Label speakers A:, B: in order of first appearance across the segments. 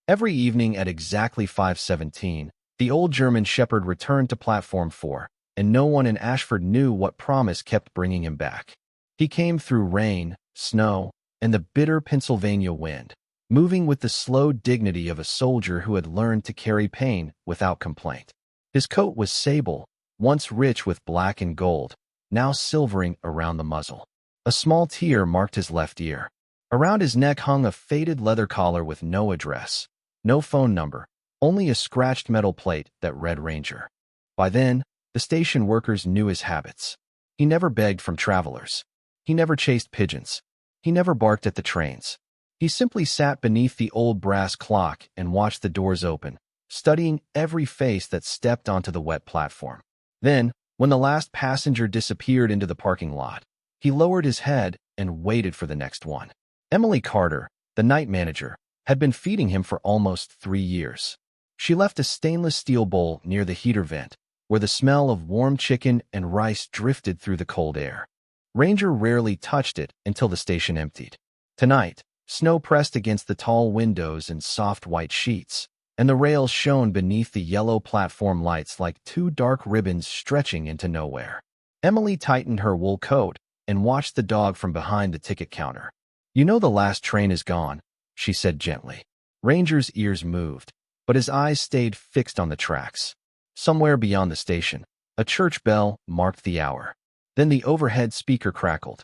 A: Every evening at exactly 5:17, the old German shepherd returned to platform 4, and no one in Ashford knew what promise kept bringing him back. He came through rain, snow, and the bitter Pennsylvania wind, moving with the slow dignity of a soldier who had learned to carry pain without complaint. His coat was sable, once rich with black and gold, now silvering around the muzzle. A small tear marked his left ear. Around his neck hung a faded leather collar with no address, no phone number, only a scratched metal plate that read Ranger. By then, the station workers knew his habits. He never begged from travelers. He never chased pigeons. He never barked at the trains. He simply sat beneath the old brass clock and watched the doors open, studying every face that stepped onto the wet platform. Then, when the last passenger disappeared into the parking lot, he lowered his head and waited for the next one. Emily Carter, the night manager, had been feeding him for almost 3 years. She left a stainless steel bowl near the heater vent, where the smell of warm chicken and rice drifted through the cold air. Ranger rarely touched it until the station emptied. Tonight, snow pressed against the tall windows and soft white sheets, and the rails shone beneath the yellow platform lights like two dark ribbons stretching into nowhere. Emily tightened her wool coat and watched the dog from behind the ticket counter. "You know the last train is gone," she said gently. Ranger's ears moved, but his eyes stayed fixed on the tracks. Somewhere beyond the station, a church bell marked the hour. Then the overhead speaker crackled.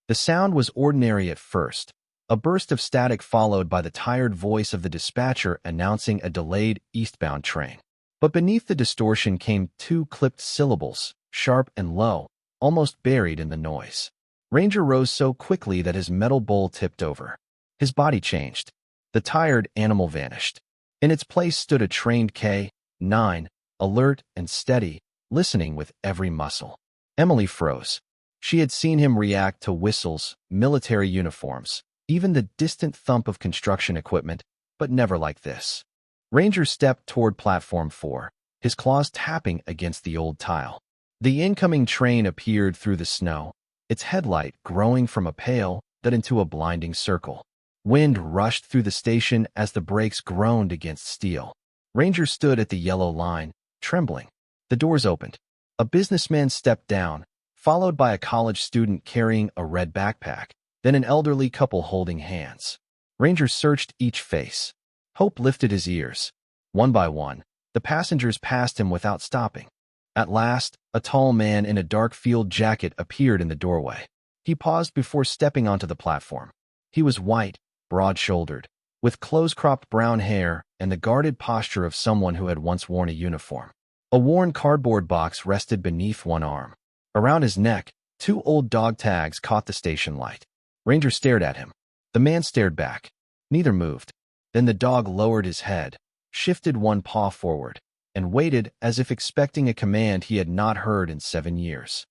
A: The sound was ordinary at first, a burst of static followed by the tired voice of the dispatcher announcing a delayed eastbound train. But beneath the distortion came two clipped syllables, sharp and low, almost buried in the noise. Ranger rose so quickly that his metal bowl tipped over. His body changed. The tired animal vanished. In its place stood a trained K-9, alert and steady, listening with every muscle. Emily froze. She had seen him react to whistles, military uniforms, even the distant thump of construction equipment, but never like this. Ranger stepped toward platform 4, his claws tapping against the old tile. The incoming train appeared through the snow, its headlight growing from a pale that into a blinding circle. Wind rushed through the station as the brakes groaned against steel. Ranger stood at the yellow line, trembling. The doors opened. A businessman stepped down, followed by a college student carrying a red backpack, then an elderly couple holding hands. Ranger searched each face. Hope lifted his ears. One by one, the passengers passed him without stopping. At last, a tall man in a dark field jacket appeared in the doorway. He paused before stepping onto the platform. He was white, broad-shouldered, with close-cropped brown hair and the guarded posture of someone who had once worn a uniform. A worn cardboard box rested beneath one arm. Around his neck, two old dog tags caught the station light. Ranger stared at him. The man stared back. Neither moved. Then the dog lowered his head, shifted one paw forward, and waited as if expecting a command he had not heard in 7 years.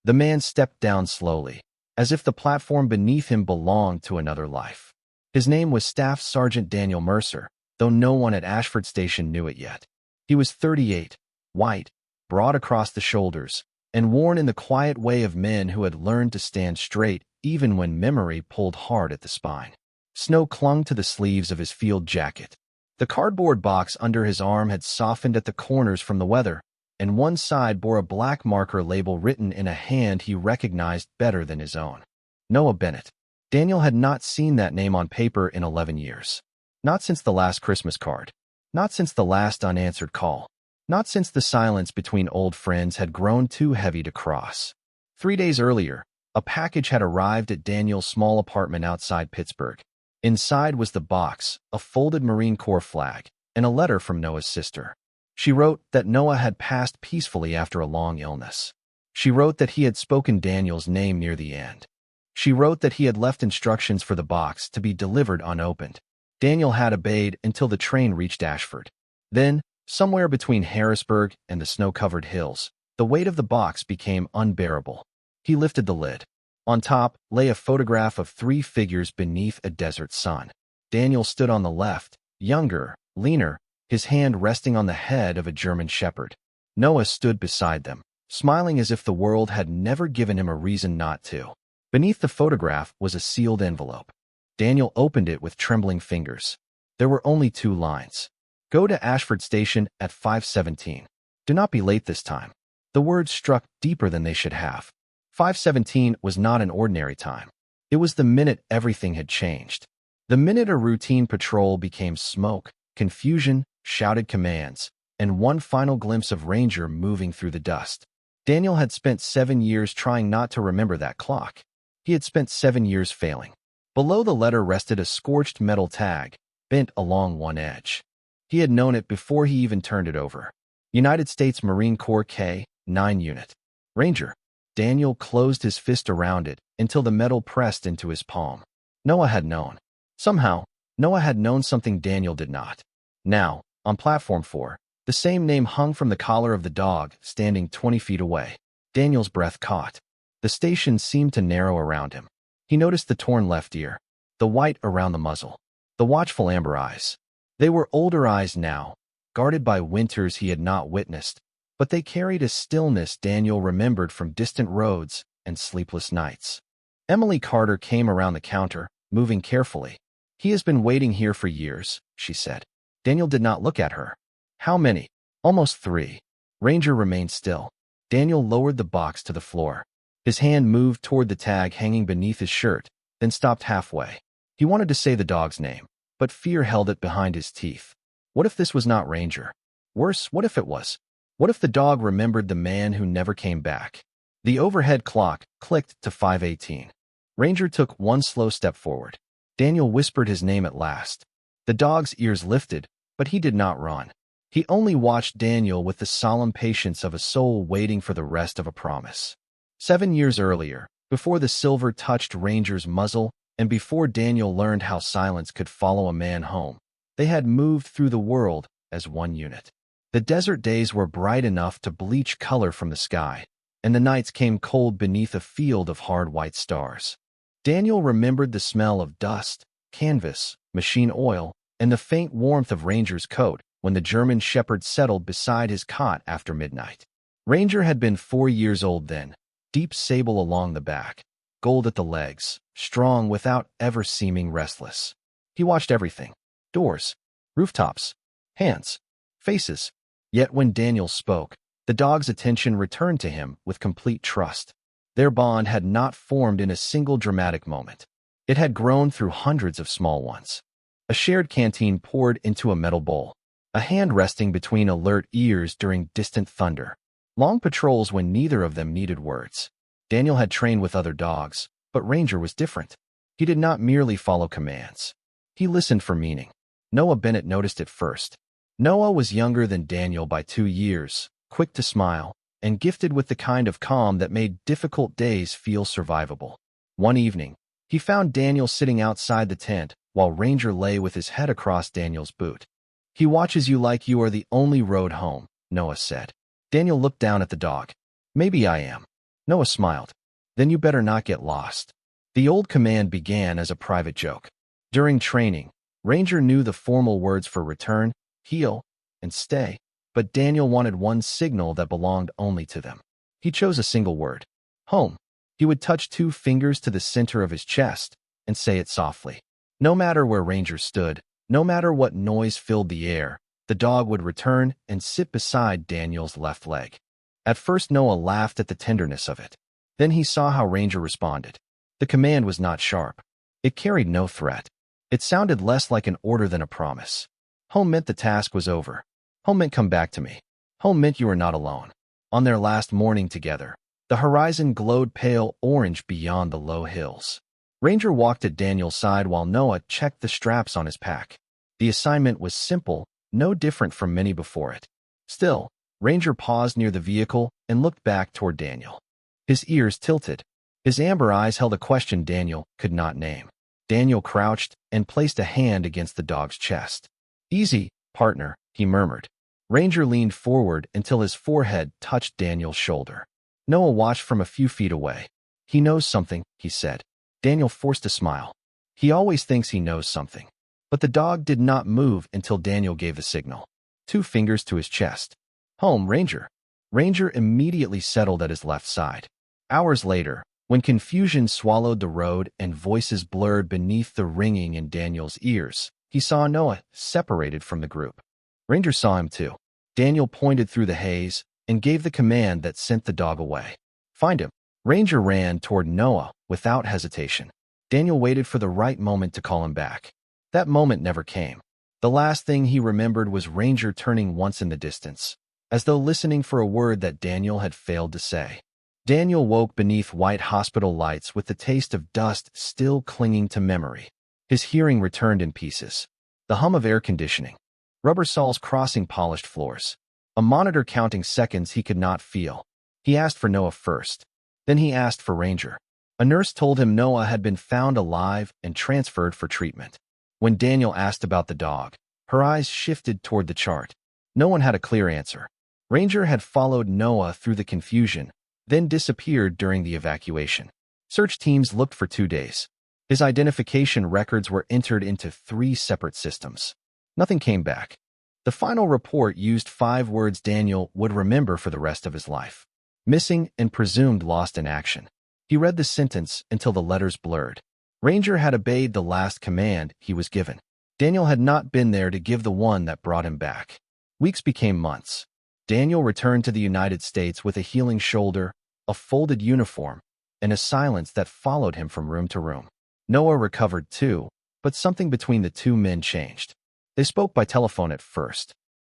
A: The man stepped down slowly, as if the platform beneath him belonged to another life. His name was Staff Sergeant Daniel Mercer, though no one at Ashford Station knew it yet. He was 38, white, broad across the shoulders, and worn in the quiet way of men who had learned to stand straight even when memory pulled hard at the spine. Snow clung to the sleeves of his field jacket. The cardboard box under his arm had softened at the corners from the weather, and one side bore a black marker label written in a hand he recognized better than his own. Noah Bennett. Daniel had not seen that name on paper in 11 years. Not since the last Christmas card. Not since the last unanswered call. Not since the silence between old friends had grown too heavy to cross. 3 days earlier, a package had arrived at Daniel's small apartment outside Pittsburgh. Inside was the box, a folded Marine Corps flag, and a letter from Noah's sister. She wrote that Noah had passed peacefully after a long illness. She wrote that he had spoken Daniel's name near the end. She wrote that he had left instructions for the box to be delivered unopened. Daniel had obeyed until the train reached Ashford. Then, somewhere between Harrisburg and the snow-covered hills, the weight of the box became unbearable. He lifted the lid. On top lay a photograph of 3 figures beneath a desert sun. Daniel stood on the left, younger, leaner, his hand resting on the head of a German shepherd. Noah stood beside them, smiling as if the world had never given him a reason not to. Beneath the photograph was a sealed envelope. Daniel opened it with trembling fingers. There were only 2 lines. Go to Ashford Station at 5:17. Do not be late this time. The words struck deeper than they should have. 5:17 was not an ordinary time. It was the minute everything had changed. The minute a routine patrol became smoke, confusion, shouted commands, and one final glimpse of Ranger moving through the dust. Daniel had spent 7 years trying not to remember that clock. He had spent 7 years failing. Below the letter rested a scorched metal tag, bent along one edge. He had known it before he even turned it over. United States Marine Corps K-9 Unit. Ranger. Daniel closed his fist around it until the metal pressed into his palm. Noah had known. Somehow, Noah had known something Daniel did not. Now, on Platform 4, the same name hung from the collar of the dog, standing 20 feet away. Daniel's breath caught. The station seemed to narrow around him. He noticed the torn left ear, the white around the muzzle, the watchful amber eyes. They were older eyes now, guarded by winters he had not witnessed, but they carried a stillness Daniel remembered from distant roads and sleepless nights. Emily Carter came around the counter, moving carefully. He has been waiting here for years, she said. Daniel did not look at her. How many? Almost 3. Ranger remained still. Daniel lowered the box to the floor. His hand moved toward the tag hanging beneath his shirt, then stopped halfway. He wanted to say the dog's name, but fear held it behind his teeth. What if this was not Ranger? Worse, what if it was? What if the dog remembered the man who never came back? The overhead clock clicked to 5:18. Ranger took one slow step forward. Daniel whispered his name at last. The dog's ears lifted, but he did not run. He only watched Daniel with the solemn patience of a soul waiting for the rest of a promise. 7 years earlier, before the silver touched Ranger's muzzle and before Daniel learned how silence could follow a man home, they had moved through the world as one unit. The desert days were bright enough to bleach color from the sky, and the nights came cold beneath a field of hard white stars. Daniel remembered the smell of dust, canvas, machine oil, and the faint warmth of Ranger's coat when the German shepherd settled beside his cot after midnight. Ranger had been 4 years old then, deep sable along the back, gold at the legs, strong without ever seeming restless. He watched everything. Doors, rooftops, hands, faces. Yet when Daniel spoke, the dog's attention returned to him with complete trust. Their bond had not formed in a single dramatic moment. It had grown through hundreds of small ones. A shared canteen poured into a metal bowl, a hand resting between alert ears during distant thunder. Long patrols when neither of them needed words. Daniel had trained with other dogs, but Ranger was different. He did not merely follow commands. He listened for meaning. Noah Bennett noticed it first. Noah was younger than Daniel by 2 years, quick to smile, and gifted with the kind of calm that made difficult days feel survivable. One evening, he found Daniel sitting outside the tent while Ranger lay with his head across Daniel's boot. He watches you like you are the only road home, Noah said. Daniel looked down at the dog. Maybe I am. Noah smiled. Then you better not get lost. The old command began as a private joke. During training, Ranger knew the formal words for return, heel, and stay, but Daniel wanted one signal that belonged only to them. He chose a single word. Home. He would touch 2 fingers to the center of his chest and say it softly. No matter where Ranger stood, no matter what noise filled the air, the dog would return and sit beside Daniel's left leg. At first Noah laughed at the tenderness of it. Then he saw how Ranger responded. The command was not sharp. It carried no threat. It sounded less like an order than a promise. Home meant the task was over. Home meant come back to me. Home meant you were not alone. On their last morning together, the horizon glowed pale orange beyond the low hills. Ranger walked at Daniel's side while Noah checked the straps on his pack. The assignment was simple, no different from many before it. Still, Ranger paused near the vehicle and looked back toward Daniel. His ears tilted. His amber eyes held a question Daniel could not name. Daniel crouched and placed a hand against the dog's chest. Easy, partner, he murmured. Ranger leaned forward until his forehead touched Daniel's shoulder. Noah watched from a few feet away. He knows something, he said. Daniel forced a smile. He always thinks he knows something. But the dog did not move until Daniel gave the signal. 2 fingers to his chest. Home, Ranger. Ranger immediately settled at his left side. Hours later, when confusion swallowed the road and voices blurred beneath the ringing in Daniel's ears, He saw Noah separated from the group. Ranger saw him too. Daniel pointed through the haze and gave the command that sent the dog away. Find him. Ranger ran toward Noah without hesitation. Daniel waited for the right moment to call him back. That moment never came. The last thing he remembered was Ranger turning once in the distance, as though listening for a word that Daniel had failed to say. Daniel woke beneath white hospital lights with the taste of dust still clinging to memory. His hearing returned in pieces. The hum of air conditioning. Rubber soles crossing polished floors. A monitor counting seconds he could not feel. He asked for Noah first. Then he asked for Ranger. A nurse told him Noah had been found alive and transferred for treatment. When Daniel asked about the dog, her eyes shifted toward the chart. No one had a clear answer. Ranger had followed Noah through the confusion, then disappeared during the evacuation. Search teams looked for 2 days. His identification records were entered into 3 separate systems. Nothing came back. The final report used 5 words Daniel would remember for the rest of his life. Missing and presumed lost in action. He read the sentence until the letters blurred. Ranger had obeyed the last command he was given. Daniel had not been there to give the one that brought him back. Weeks became months. Daniel returned to the United States with a healing shoulder, a folded uniform, and a silence that followed him from room to room. Noah recovered too, but something between the 2 men changed. They spoke by telephone at first.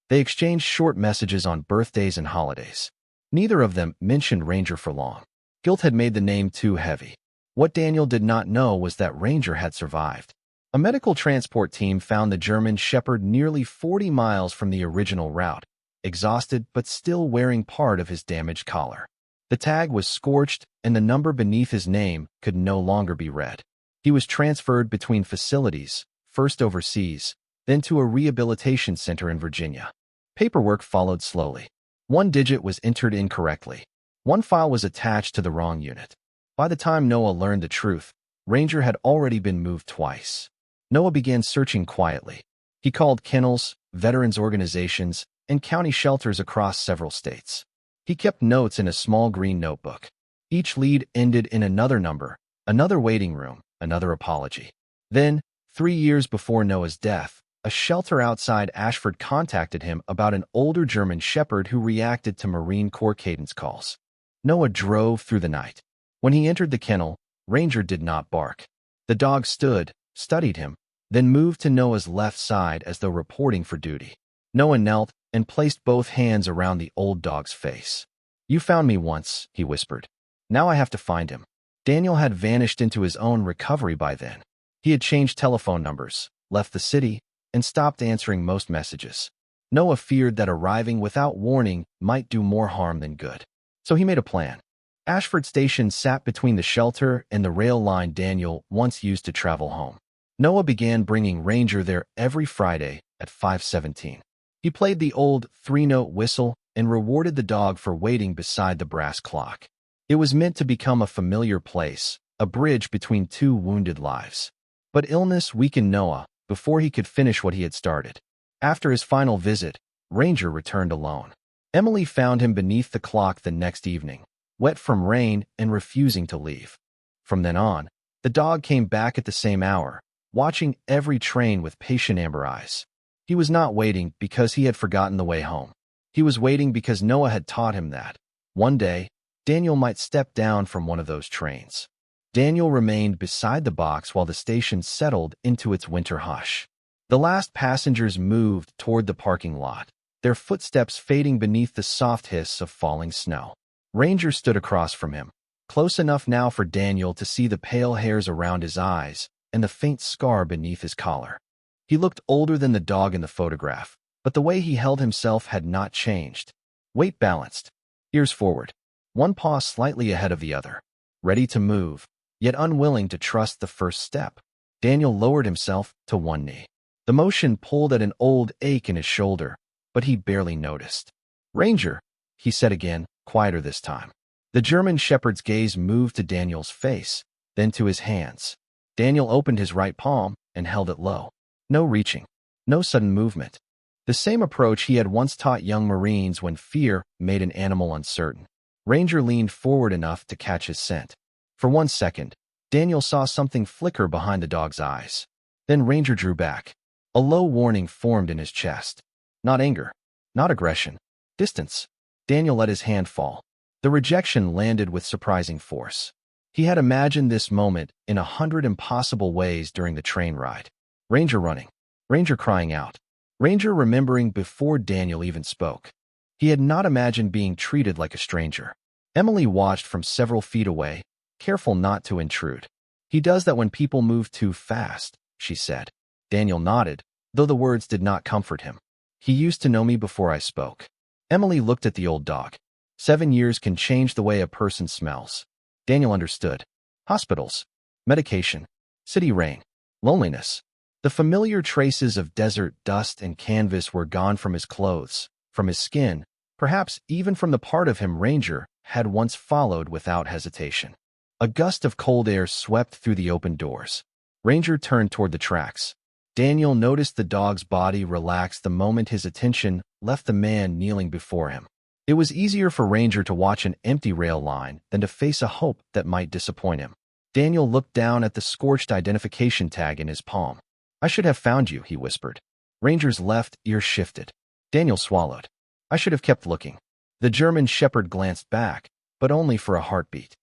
A: They exchanged short messages on birthdays and holidays. Neither of them mentioned Ranger for long. Guilt had made the name too heavy. What Daniel did not know was that Ranger had survived. A medical transport team found the German Shepherd nearly 40 miles from the original route, exhausted but still wearing part of his damaged collar. The tag was scorched, and the number beneath his name could no longer be read. He was transferred between facilities, first overseas, then to a rehabilitation center in Virginia. Paperwork followed slowly. 1 digit was entered incorrectly. 1 file was attached to the wrong unit. By the time Noah learned the truth, Ranger had already been moved twice. Noah began searching quietly. He called kennels, veterans organizations, and county shelters across several states. He kept notes in a small green notebook. Each lead ended in another number, another waiting room, another apology. Then, 3 years before Noah's death, a shelter outside Ashford contacted him about an older German Shepherd who reacted to Marine Corps cadence calls. Noah drove through the night. When he entered the kennel, Ranger did not bark. The dog stood, studied him, then moved to Noah's left side as though reporting for duty. Noah knelt and placed both hands around the old dog's face. "You found me once," he whispered. "Now I have to find him." Daniel had vanished into his own recovery by then. He had changed telephone numbers, left the city, and stopped answering most messages. Noah feared that arriving without warning might do more harm than good. So he made a plan. Ashford Station sat between the shelter and the rail line Daniel once used to travel home. Noah began bringing Ranger there every Friday at 5:17. He played the old 3-note whistle and rewarded the dog for waiting beside the brass clock. It was meant to become a familiar place, a bridge between 2 wounded lives. But illness weakened Noah before he could finish what he had started. After his final visit, Ranger returned alone. Emily found him beneath the clock the next evening, wet from rain and refusing to leave. From then on, the dog came back at the same hour, watching every train with patient amber eyes. He was not waiting because he had forgotten the way home. He was waiting because Noah had taught him that one day, Daniel might step down from one of those trains. Daniel remained beside the box while the station settled into its winter hush. The last passengers moved toward the parking lot, their footsteps fading beneath the soft hiss of falling snow. Ranger stood across from him, close enough now for Daniel to see the pale hairs around his eyes and the faint scar beneath his collar. He looked older than the dog in the photograph, but the way he held himself had not changed. Weight balanced, ears forward, one paw slightly ahead of the other, ready to move, yet unwilling to trust the first step. Daniel lowered himself to one knee. The motion pulled at an old ache in his shoulder, but he barely noticed. "Ranger," he said again, quieter this time. The German Shepherd's gaze moved to Daniel's face, then to his hands. Daniel opened his right palm and held it low. No reaching, no sudden movement. The same approach he had once taught young Marines when fear made an animal uncertain. Ranger leaned forward enough to catch his scent. For 1 second, Daniel saw something flicker behind the dog's eyes. Then Ranger drew back. A low warning formed in his chest. Not anger, not aggression, distance. Daniel let his hand fall. The rejection landed with surprising force. He had imagined this moment in 100 impossible ways during the train ride. Ranger running. Ranger crying out. Ranger remembering before Daniel even spoke. He had not imagined being treated like a stranger. Emily watched from several feet away, careful not to intrude. He does that when people move too fast, she said. Daniel nodded, though the words did not comfort him. He used to know me before I spoke. Emily looked at the old dog. 7 years can change the way a person smells. Daniel understood. Hospitals, medication, city rain, loneliness. The familiar traces of desert dust and canvas were gone from his clothes, from his skin, perhaps even from the part of him Ranger had once followed without hesitation. A gust of cold air swept through the open doors. Ranger turned toward the tracks. Daniel noticed the dog's body relax the moment his attention left the man kneeling before him. It was easier for Ranger to watch an empty rail line than to face a hope that might disappoint him. Daniel looked down at the scorched identification tag in his palm. I should have found you, he whispered. Ranger's left ear shifted. Daniel swallowed. I should have kept looking. The German shepherd glanced back, but only for a heartbeat.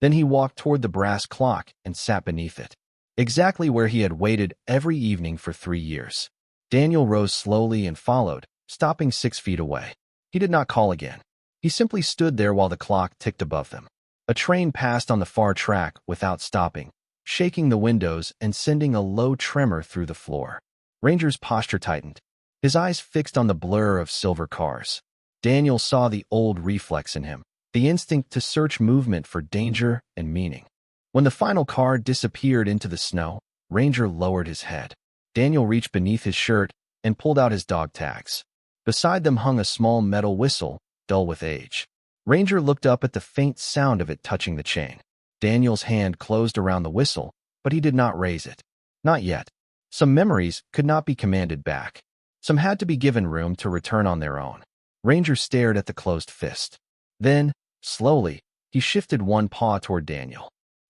A: Then he walked toward the brass clock and sat beneath it, exactly where he had waited every evening for 3 years. Daniel rose slowly and followed, stopping 6 feet away. He did not call again. He simply stood there while the clock ticked above them. A train passed on the far track without stopping, shaking the windows and sending a low tremor through the floor. Ranger's posture tightened, his eyes fixed on the blur of silver cars. Daniel saw the old reflex in him, the instinct to search movement for danger and meaning. When the final car disappeared into the snow, Ranger lowered his head. Daniel reached beneath his shirt and pulled out his dog tags. Beside them hung a small metal whistle, dull with age. Ranger looked up at the faint sound of it touching the chain. Daniel's hand closed around the whistle, but he did not raise it. Not yet. Some memories could not be commanded back. Some had to be given room to return on their own. Ranger stared at the closed fist. Then, slowly, he shifted one paw toward Daniel.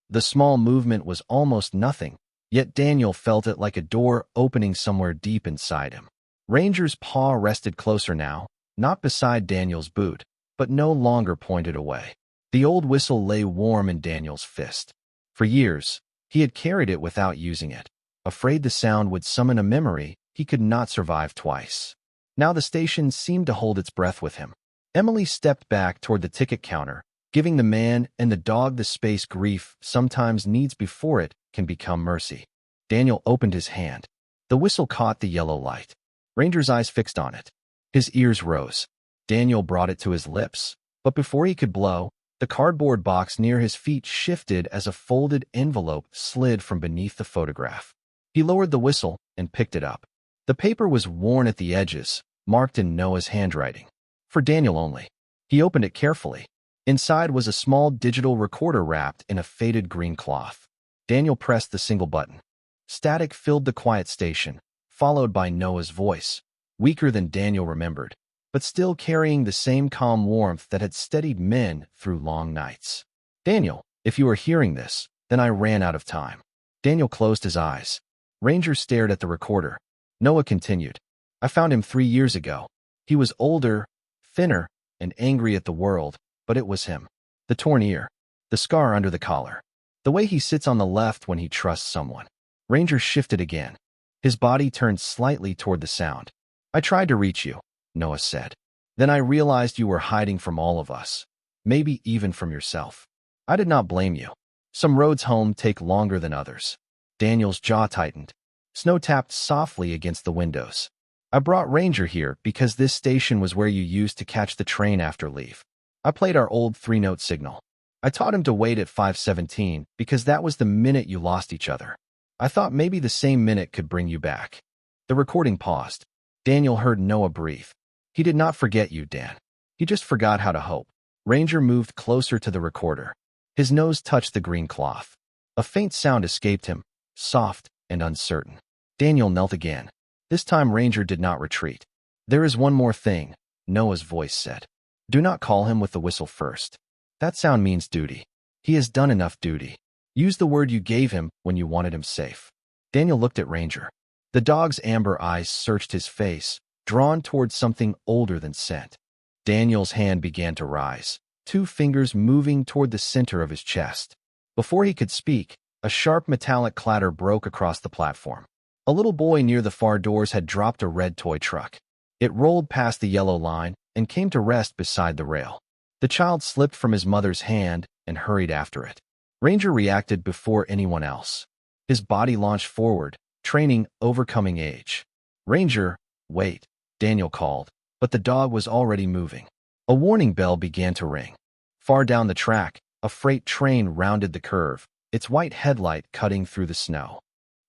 A: The small movement was almost nothing, yet Daniel felt it like a door opening somewhere deep inside him. Ranger's paw rested closer now, not beside Daniel's boot, but no longer pointed away. The old whistle lay warm in Daniel's fist. For years, he had carried it without using it, afraid the sound would summon a memory he could not survive twice. Now the station seemed to hold its breath with him. Emily stepped back toward the ticket counter, giving the man and the dog the space grief sometimes needs before it can become mercy. Daniel opened his hand. The whistle caught the yellow light. Ranger's eyes fixed on it. His ears rose. Daniel brought it to his lips, but before he could blow, the cardboard box near his feet shifted as a folded envelope slid from beneath the photograph. He lowered the whistle and picked it up. The paper was worn at the edges, marked in Noah's handwriting. For Daniel only. He opened it carefully. Inside was a small digital recorder wrapped in a faded green cloth. Daniel pressed the single button. Static filled the quiet station, followed by Noah's voice, weaker than Daniel remembered, but still carrying the same calm warmth that had steadied men through long nights. Daniel, if you are hearing this, then I ran out of time. Daniel closed his eyes. Ranger stared at the recorder. Noah continued. I found him 3 years ago. He was older, thinner, and angry at the world, but it was him. The torn ear, the scar under the collar, the way he sits on the left when he trusts someone. Ranger shifted again. His body turned slightly toward the sound. I tried to reach you, Noah said. Then I realized you were hiding from all of us, maybe even from yourself. I did not blame you. Some roads home take longer than others. Daniel's jaw tightened. Snow tapped softly against the windows. I brought Ranger here because this station was where you used to catch the train after leave. I played our old 3-note signal. I taught him to wait at 5:17 because that was the minute you lost each other. I thought maybe the same minute could bring you back. The recording paused. Daniel heard Noah breathe. He did not forget you, Dan. He just forgot how to hope. Ranger moved closer to the recorder. His nose touched the green cloth. A faint sound escaped him, soft and uncertain. Daniel knelt again. This time Ranger did not retreat. There is one more thing, Noah's voice said. Do not call him with the whistle first. That sound means duty. He has done enough duty. Use the word you gave him when you wanted him safe. Daniel looked at Ranger. The dog's amber eyes searched his face, drawn toward something older than scent. Daniel's hand began to rise, 2 fingers moving toward the center of his chest. Before he could speak, a sharp metallic clatter broke across the platform. A little boy near the far doors had dropped a red toy truck. It rolled past the yellow line and came to rest beside the rail. The child slipped from his mother's hand and hurried after it. Ranger reacted before anyone else. His body launched forward, training overcoming age. "Ranger, wait," Daniel called, but the dog was already moving. A warning bell began to ring. Far down the track, a freight train rounded the curve, its white headlight cutting through the snow.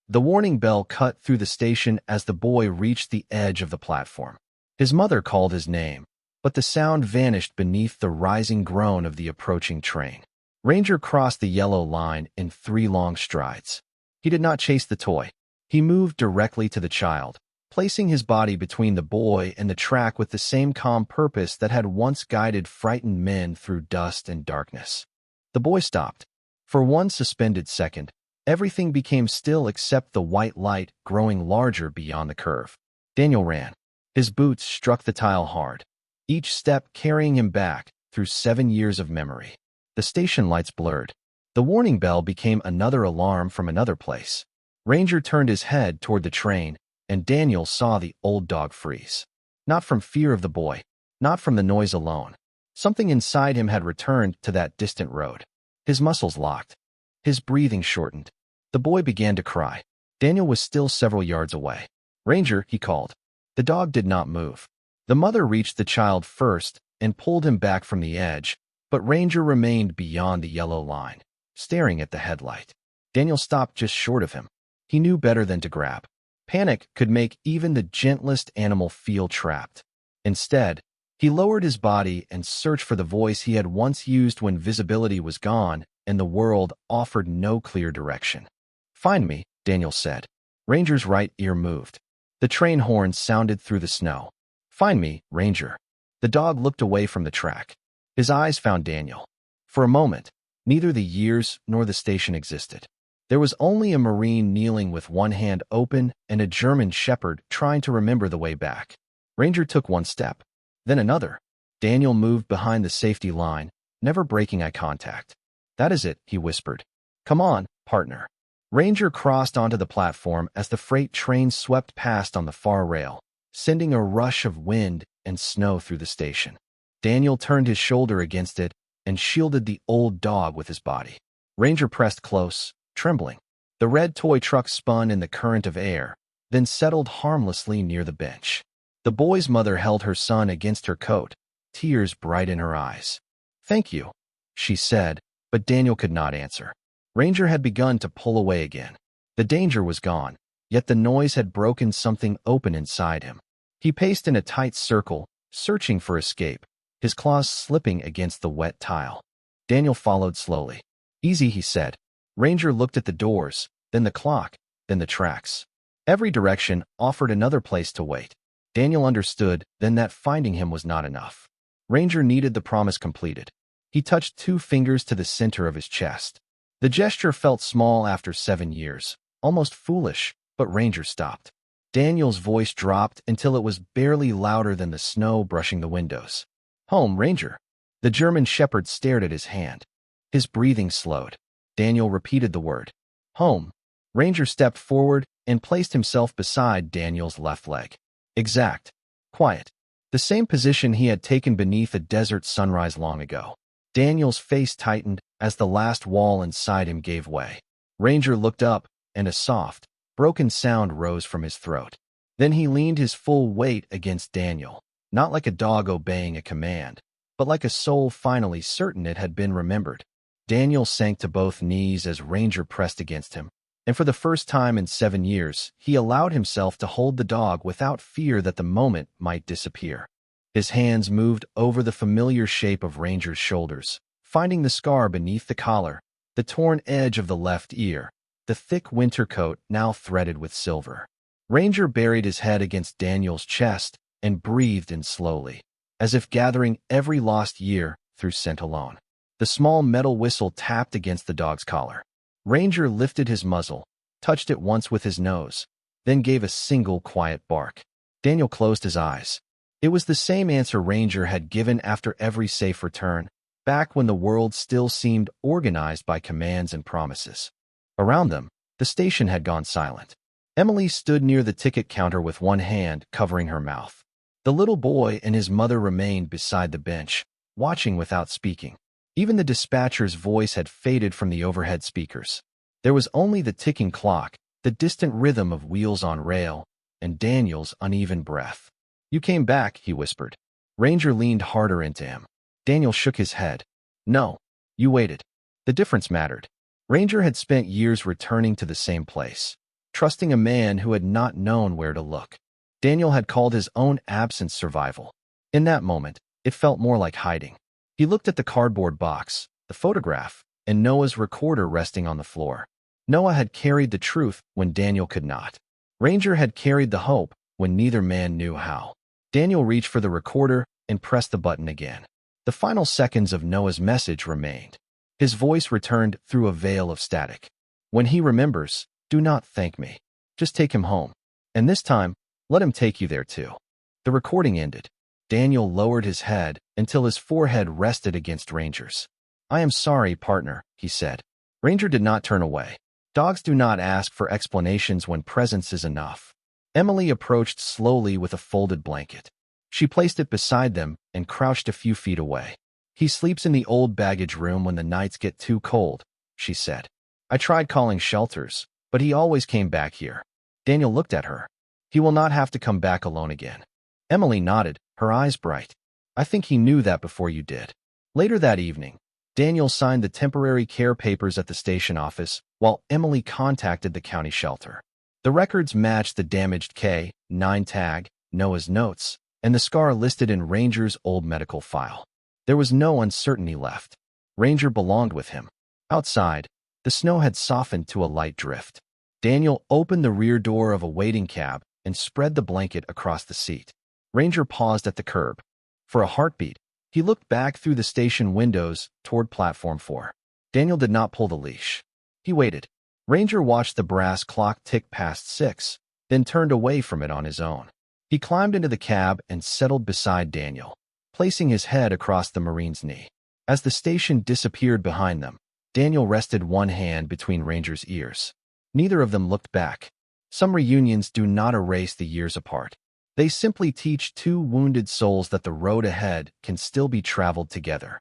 A: The warning bell cut through the station as the boy reached the edge of the platform. His mother called his name, but the sound vanished beneath the rising groan of the approaching train. Ranger crossed the yellow line in 3 long strides. He did not chase the toy. He moved directly to the child, placing his body between the boy and the track with the same calm purpose that had once guided frightened men through dust and darkness. The boy stopped. For one suspended second, everything became still except the white light growing larger beyond the curve. Daniel ran. His boots struck the tile hard, each step carrying him back through 7 years of memory. The station lights blurred. The warning bell became another alarm from another place. Ranger turned his head toward the train, and Daniel saw the old dog freeze. Not from fear of the boy, not from the noise alone. Something inside him had returned to that distant road. His muscles locked. His breathing shortened. The boy began to cry. Daniel was still several yards away. "Ranger," he called. The dog did not move. The mother reached the child first and pulled him back from the edge, but Ranger remained beyond the yellow line, staring at the headlight. Daniel stopped just short of him. He knew better than to grab. Panic could make even the gentlest animal feel trapped. Instead, he lowered his body and searched for the voice he had once used when visibility was gone and the world offered no clear direction. "Find me," Daniel said. Ranger's right ear moved. The train horn sounded through the snow. "Find me, Ranger." The dog looked away from the track. His eyes found Daniel. For a moment, neither the years nor the station existed. There was only a Marine kneeling with one hand open and a German shepherd trying to remember the way back. Ranger took one step, then another. Daniel moved behind the safety line, never breaking eye contact. "That is it," he whispered. "Come on, partner." Ranger crossed onto the platform as the freight train swept past on the far rail, sending a rush of wind and snow through the station. Daniel turned his shoulder against it and shielded the old dog with his body. Ranger pressed close, trembling. The red toy truck spun in the current of air, then settled harmlessly near the bench. The boy's mother held her son against her coat, tears bright in her eyes. "Thank you," she said, but Daniel could not answer. Ranger had begun to pull away again. The danger was gone, yet the noise had broken something open inside him. He paced in a tight circle, searching for escape, his claws slipping against the wet tile. Daniel followed slowly. "Easy," he said. Ranger looked at the doors, then the clock, then the tracks. Every direction offered another place to wait. Daniel understood then that finding him was not enough. Ranger needed the promise completed. He touched 2 fingers to the center of his chest. The gesture felt small after 7 years, almost foolish, but Ranger stopped. Daniel's voice dropped until it was barely louder than the snow brushing the windows. "Home, Ranger." The German shepherd stared at his hand. His breathing slowed. Daniel repeated the word. "Home." Ranger stepped forward and placed himself beside Daniel's left leg. Exact. Quiet. The same position he had taken beneath a desert sunrise long ago. Daniel's face tightened as the last wall inside him gave way. Ranger looked up, and a soft, broken sound rose from his throat. Then he leaned his full weight against Daniel, not like a dog obeying a command, but like a soul finally certain it had been remembered. Daniel sank to both knees as Ranger pressed against him, and for the first time in 7 years, he allowed himself to hold the dog without fear that the moment might disappear. His hands moved over the familiar shape of Ranger's shoulders, finding the scar beneath the collar, the torn edge of the left ear, the thick winter coat now threaded with silver. Ranger buried his head against Daniel's chest and breathed in slowly, as if gathering every lost year through scent alone. The small metal whistle tapped against the dog's collar. Ranger lifted his muzzle, touched it once with his nose, then gave a single quiet bark. Daniel closed his eyes. It was the same answer Ranger had given after every safe return, back when the world still seemed organized by commands and promises. Around them, the station had gone silent. Emily stood near the ticket counter with one hand covering her mouth. The little boy and his mother remained beside the bench, watching without speaking. Even the dispatcher's voice had faded from the overhead speakers. There was only the ticking clock, the distant rhythm of wheels on rail, and Daniel's uneven breath. "You came back," he whispered. Ranger leaned harder into him. Daniel shook his head. "No, you waited." The difference mattered. Ranger had spent years returning to the same place, trusting a man who had not known where to look. Daniel had called his own absence survival. In that moment, it felt more like hiding. He looked at the cardboard box, the photograph, and Noah's recorder resting on the floor. Noah had carried the truth when Daniel could not. Ranger had carried the hope when neither man knew how. Daniel reached for the recorder and pressed the button again. The final seconds of Noah's message remained. His voice returned through a veil of static. "When he remembers, do not thank me. Just take him home. And this time, let him take you there too." The recording ended. Daniel lowered his head until his forehead rested against Ranger's. "I am sorry, partner," he said. Ranger did not turn away. Dogs do not ask for explanations when presence is enough. Emily approached slowly with a folded blanket. She placed it beside them and crouched a few feet away. "He sleeps in the old baggage room when the nights get too cold," she said. "I tried calling shelters, but he always came back here." Daniel looked at her. "He will not have to come back alone again." Emily nodded, her eyes bright. "I think he knew that before you did." Later that evening, Daniel signed the temporary care papers at the station office while Emily contacted the county shelter. The records matched the damaged K-9 tag, Noah's notes, and the scar listed in Ranger's old medical file. There was no uncertainty left. Ranger belonged with him. Outside, the snow had softened to a light drift. Daniel opened the rear door of a waiting cab and spread the blanket across the seat. Ranger paused at the curb. For a heartbeat, he looked back through the station windows toward Platform 4. Daniel did not pull the leash. He waited. Ranger watched the brass clock tick past 6, then turned away from it on his own. He climbed into the cab and settled beside Daniel, placing his head across the Marine's knee. As the station disappeared behind them, Daniel rested one hand between Ranger's ears. Neither of them looked back. Some reunions do not erase the years apart. They simply teach two wounded souls that the road ahead can still be traveled together.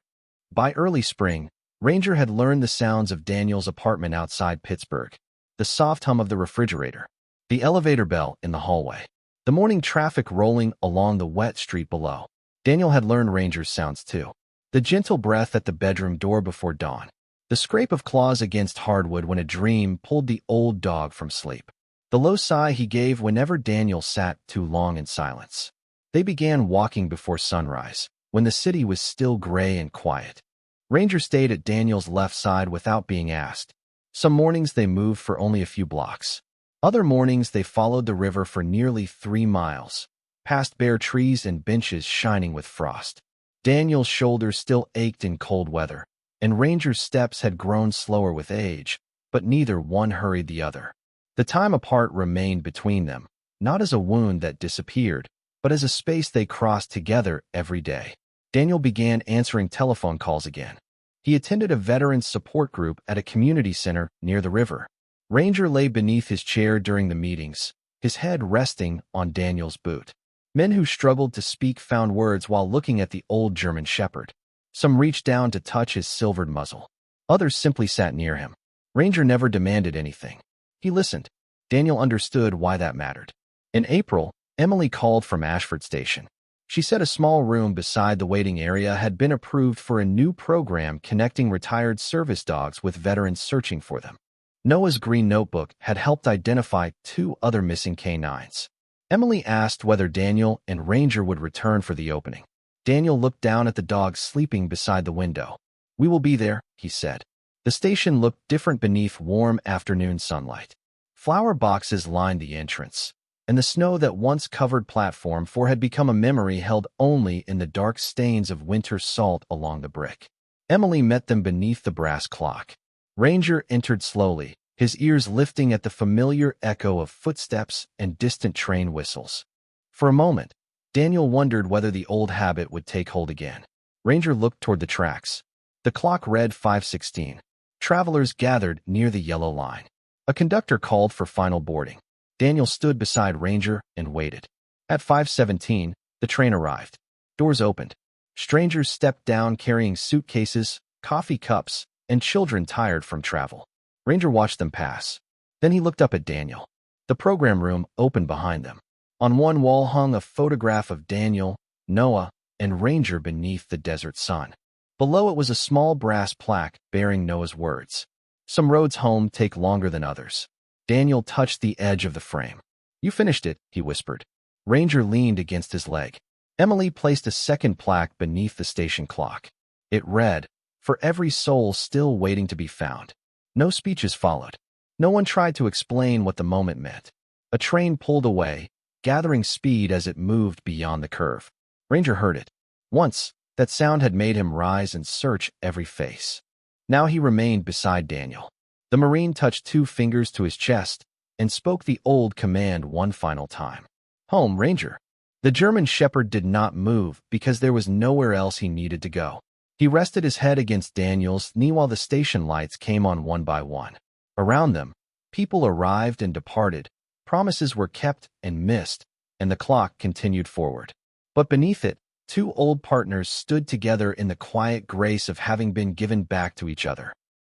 A: By early spring, Ranger had learned the sounds of Daniel's apartment outside Pittsburgh, the soft hum of the refrigerator, the elevator bell in the hallway, the morning traffic rolling along the wet street below. Daniel had learned Ranger's sounds too. The gentle breath at the bedroom door before dawn, the scrape of claws against hardwood when a dream pulled the old dog from sleep, the low sigh he gave whenever Daniel sat too long in silence. They began walking before sunrise, when the city was still gray and quiet. Ranger stayed at Daniel's left side without being asked. Some mornings they moved for only a few blocks. Other mornings they followed the river for nearly 3 miles, past bare trees and benches shining with frost. Daniel's shoulders still ached in cold weather, and Ranger's steps had grown slower with age, but neither one hurried the other. The time apart remained between them, not as a wound that disappeared, but as a space they crossed together every day. Daniel began answering telephone calls again. He attended a veterans support group at a community center near the river. Ranger lay beneath his chair during the meetings, his head resting on Daniel's boot. Men who struggled to speak found words while looking at the old German shepherd. Some reached down to touch his silvered muzzle. Others simply sat near him. Ranger never demanded anything. He listened. Daniel understood why that mattered. In April, Emily called from Ashford Station. She said a small room beside the waiting area had been approved for a new program connecting retired service dogs with veterans searching for them. Noah's green notebook had helped identify 2 other missing canines. Emily asked whether Daniel and Ranger would return for the opening. Daniel looked down at the dogs sleeping beside the window. "We will be there," he said. The station looked different beneath warm afternoon sunlight. Flower boxes lined the entrance, and the snow that once covered Platform 4 had become a memory held only in the dark stains of winter salt along the brick. Emily met them beneath the brass clock. Ranger entered slowly, his ears lifting at the familiar echo of footsteps and distant train whistles. For a moment, Daniel wondered whether the old habit would take hold again. Ranger looked toward the tracks. The clock read 5:16. Travelers gathered near the yellow line. A conductor called for final boarding. Daniel stood beside Ranger and waited. At 5:17, the train arrived. Doors opened. Strangers stepped down carrying suitcases, coffee cups, and children tired from travel. Ranger watched them pass. Then he looked up at Daniel. The program room opened behind them. On one wall hung a photograph of Daniel, Noah, and Ranger beneath the desert sun. Below it was a small brass plaque bearing Noah's words. Some roads home take longer than others. Daniel touched the edge of the frame. You finished it, he whispered. Ranger leaned against his leg. Emily placed a second plaque beneath the station clock. It read, "For every soul still waiting to be found." No speeches followed. No one tried to explain what the moment meant. A train pulled away, gathering speed as it moved beyond the curve. Ranger heard it. Once, that sound had made him rise and search every face. Now he remained beside Daniel. The Marine touched 2 fingers to his chest and spoke the old command one final time. Home, Ranger. The German shepherd did not move because there was nowhere else he needed to go. He rested his head against Daniel's knee while the station lights came on one by one. Around them, people arrived and departed, promises were kept and missed, and the clock continued forward. But beneath it, 2 old partners stood together in the quiet grace of having been given back to each other.